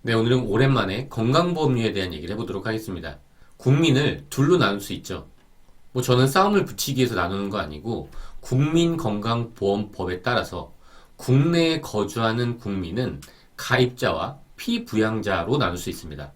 네, 오늘은 오랜만에 건강보험료에 대한 얘기를 해보도록 하겠습니다. 국민을 둘로 나눌 수 있죠. 저는 싸움을 붙이기 위해서 나누는 거 아니고 국민건강보험법에 따라서 국내에 거주하는 국민은 가입자와 피부양자로 나눌 수 있습니다.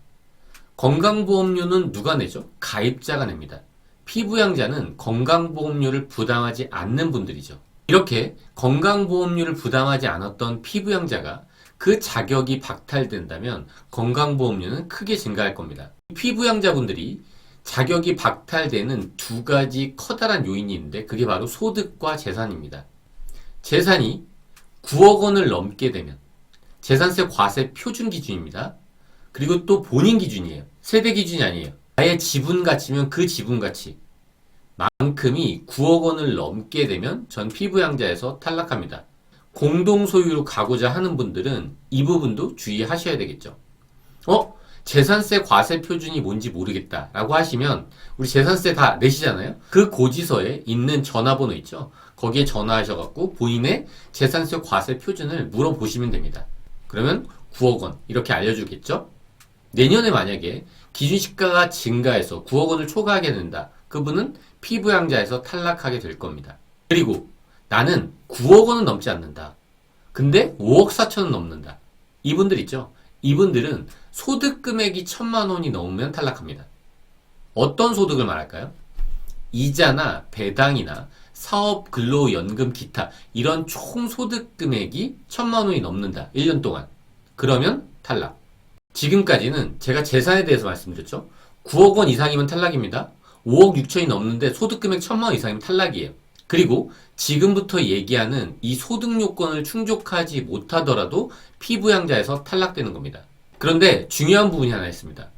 건강보험료는 누가 내죠? 가입자가 냅니다. 피부양자는 건강보험료를 부담하지 않는 분들이죠. 이렇게 건강보험료를 부담하지 않았던 피부양자가 그 자격이 박탈된다면 건강보험료는 크게 증가할 겁니다. 피부양자분들이 자격이 박탈되는 두 가지 커다란 요인이 있는데 그게 바로 소득과 재산입니다. 재산이 9억 원을 넘게 되면 재산세 과세 표준 기준입니다. 그리고 또 본인 기준이에요. 세대 기준이 아니에요. 나의 지분 가치면 그 지분 가치 만큼이 9억 원을 넘게 되면 전 피부양자에서 탈락합니다. 공동 소유로 가고자 하는 분들은 이 부분도 주의하셔야 되겠죠. 재산세 과세 표준이 뭔지 모르겠다 라고 하시면 우리 재산세 다 내시잖아요. 그 고지서에 있는 전화번호 있죠. 거기에 전화하셔갖고 본인의 재산세 과세 표준을 물어보시면 됩니다. 그러면 9억 원 이렇게 알려주겠죠. 내년에 만약에 기준시가가 증가해서 9억 원을 초과하게 된다. 그분은 피부양자에서 탈락하게 될 겁니다. 그리고 나는 9억 원은 넘지 않는다. 근데 5억 4천은 넘는다. 이분들 있죠? 이분들은 소득 금액이 1,000만 원이 넘으면 탈락합니다. 어떤 소득을 말할까요? 이자나 배당이나 사업 근로연금 기타 이런 총 소득 금액이 1,000만 원이 넘는다. 1년 동안. 그러면 탈락. 지금까지는 제가 재산에 대해서 말씀드렸죠? 9억 원 이상이면 탈락입니다. 5억 6천이 넘는데 소득 금액 1,000만 원 이상이면 탈락이에요. 그리고 지금부터 얘기하는 이 소득 요건을 충족하지 못하더라도 피부양자에서 탈락되는 겁니다. 그런데 중요한 부분이 하나 있습니다.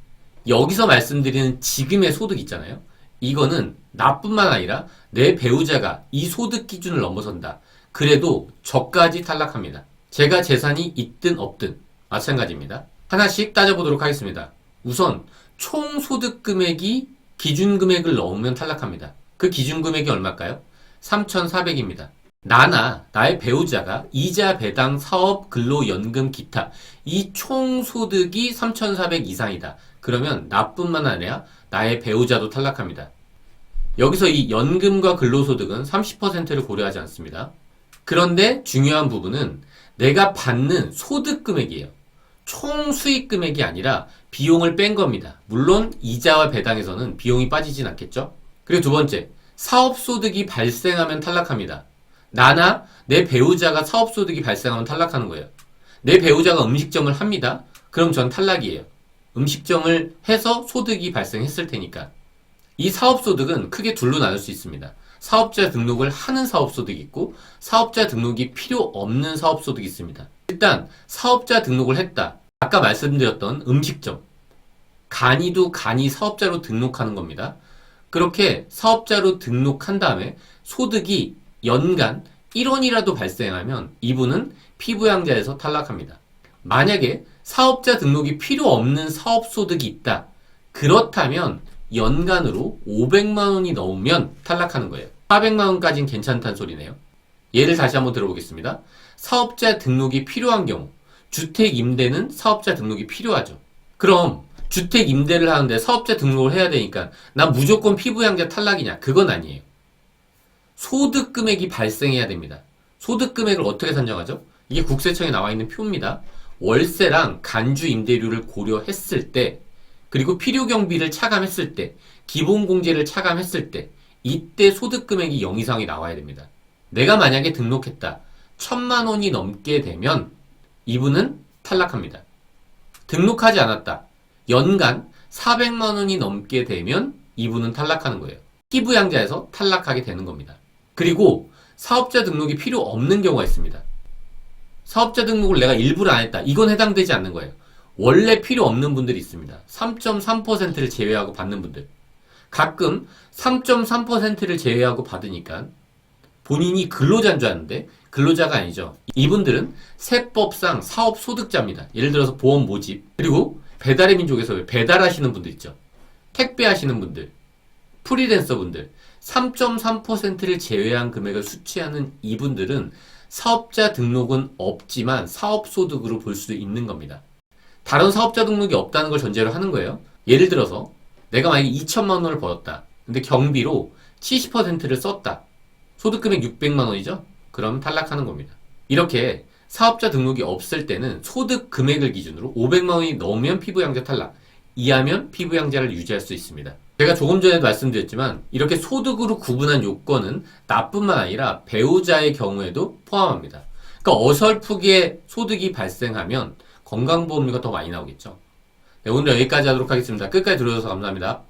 여기서 말씀드리는 지금의 소득 있잖아요. 이거는 나뿐만 아니라 내 배우자가 이 소득 기준을 넘어선다. 그래도 저까지 탈락합니다. 제가 재산이 있든 없든 마찬가지입니다. 하나씩 따져보도록 하겠습니다. 우선 총 소득 금액이 기준 금액을 넘으면 탈락합니다. 그 기준 금액이 얼마일까요? 3,400입니다. 나나 나의 배우자가 이자, 배당, 사업, 근로, 연금, 기타 이 총 소득이 3,400 이상이다. 그러면 나뿐만 아니라 나의 배우자도 탈락합니다. 여기서 이 연금과 근로소득은 30%를 고려하지 않습니다. 그런데 중요한 부분은 내가 받는 소득 금액이에요. 총 수익 금액이 아니라 비용을 뺀 겁니다. 물론 이자와 배당에서는 비용이 빠지진 않겠죠? 그리고 두 번째, 사업소득이 발생하면 탈락합니다. 나나 내 배우자가 사업소득이 발생하면 탈락하는 거예요. 내 배우자가 음식점을 합니다. 그럼 전 탈락이에요. 음식점을 해서 소득이 발생했을 테니까. 이 사업소득은 크게 둘로 나눌 수 있습니다. 사업자 등록을 하는 사업소득이 있고 사업자 등록이 필요 없는 사업소득이 있습니다. 일단 사업자 등록을 했다. 아까 말씀드렸던 음식점. 간이 사업자로 등록하는 겁니다. 그렇게 사업자로 등록한 다음에 소득이 연간 1원이라도 발생하면 이분은 피부양자에서 탈락합니다. 만약에 사업자 등록이 필요 없는 사업소득이 있다. 그렇다면 연간으로 500만 원이 넘으면 탈락하는 거예요. 400만 원까지는 괜찮다는 소리네요. 예를 다시 한번 들어보겠습니다. 사업자 등록이 필요한 경우 주택 임대는 사업자 등록이 필요하죠. 그럼 주택 임대를 하는데 사업자 등록을 해야 되니까 난 무조건 피부양자 탈락이냐? 그건 아니에요. 소득 금액이 발생해야 됩니다. 소득 금액을 어떻게 산정하죠? 이게 국세청에 나와 있는 표입니다. 월세랑 간주 임대료를 고려했을 때 그리고 필요 경비를 차감했을 때 기본공제를 차감했을 때 이때 소득 금액이 0 이상이 나와야 됩니다. 내가 만약에 등록했다. 1,000만 원이 넘게 되면 이분은 탈락합니다. 등록하지 않았다. 연간 400만 원이 넘게 되면 이분은 탈락하는 거예요. 피부양자에서 탈락하게 되는 겁니다. 그리고 사업자 등록이 필요 없는 경우가 있습니다. 사업자 등록을 내가 일부러 안 했다. 이건 해당되지 않는 거예요. 원래 필요 없는 분들이 있습니다. 3.3%를 제외하고 받는 분들. 가끔 3.3%를 제외하고 받으니까 본인이 근로자인 줄 아는데 근로자가 아니죠. 이분들은 세법상 사업소득자입니다. 예를 들어서 보험 모집 그리고 배달의 민족에서 배달하시는 분들 있죠. 택배하시는 분들, 프리랜서 분들 3.3%를 제외한 금액을 수취하는 이분들은 사업자 등록은 없지만 사업소득으로 볼 수 있는 겁니다. 다른 사업자 등록이 없다는 걸 전제로 하는 거예요. 예를 들어서 내가 만약에 2천만 원을 벌었다. 근데 경비로 70%를 썼다. 소득금액 600만 원이죠? 그럼 탈락하는 겁니다. 이렇게 사업자 등록이 없을 때는 소득 금액을 기준으로 500만 원이 넘으면 피부양자 탈락, 이하면 피부양자를 유지할 수 있습니다. 제가 조금 전에도 말씀드렸지만 이렇게 소득으로 구분한 요건은 나뿐만 아니라 배우자의 경우에도 포함합니다. 그러니까 어설프게 소득이 발생하면 건강보험료가 더 많이 나오겠죠. 네, 오늘 여기까지 하도록 하겠습니다. 끝까지 들어주셔서 감사합니다.